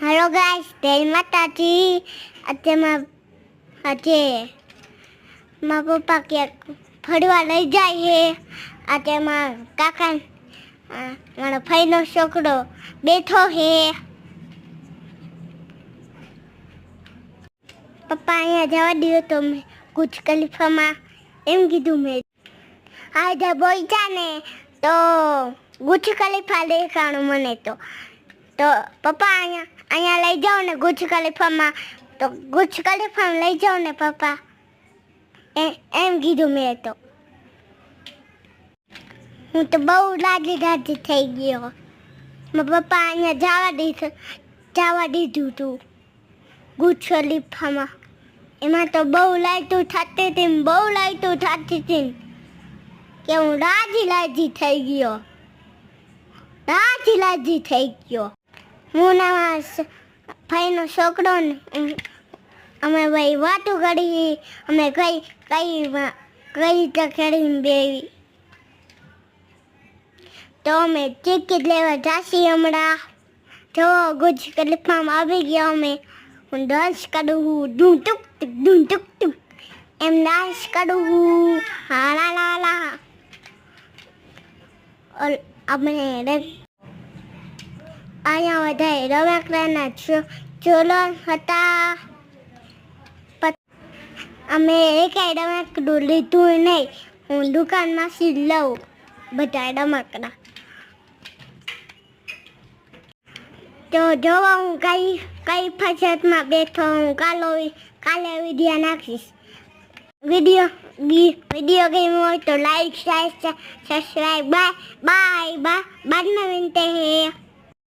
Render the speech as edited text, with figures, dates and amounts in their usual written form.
Hello guys, जय माता जी। આજે મારા પપ્પા ક્યાંક ફરવા લઈ જાય છે. આજે મારા કાકા મારા ભાઈનો છોકરો બેઠો છે. પપ્પા અહીંયા જવા દો તો મેં બુર્જ ખલીફામાં એમ કીધું. મેં આજે બોલ્યા ને તો બુર્જ ખલીફા દેખાણું મને તો પપ્પા અહીંયા લઈ જાઓ ને બુર્જ ખલીફામાં, તો બુર્જ ખલીફામાં લઈ જાઓ ને પપ્પા, એમ કીધું મેં તો. હું તો બહુ રાજી થઈ ગયો. મારા પપ્પા અહીંયા જવા દીધું હતું બુર્જ ખલીફામાં. એમાં તો બહુ લાઈટો થતી હતી કે હું રાજી થઈ ગયો. હું ના ભાઈનો છોકરો ને અમે ભાઈ વાતો કરી. અમે કઈ રીતે કરીને બેવી તો અમે ટિકિટ લેવા જાશી હમણાં. જો બુર્જ ખલીફામાં આવી ગયા અમે. હું ડાન્સ કરું ડૂં ટુક ટુક એમ ડાન્સ કરું. હા લા લા. આપણે અહીંયા બધા રમકડાના ચોલો હતા. અમે એકેય રમકડું લીધું નહીં. હું દુકાનમાંથી લઉં બધા રમકડા. તો જોવા હું કઈ ફસતમાં બેઠો હું કાલે વિડીયો નાખીશ. વિડીયો ગેમ હોય તો લાઈક સબસ્ક્રાइब. बाय बाय बाद में मिलते हैं.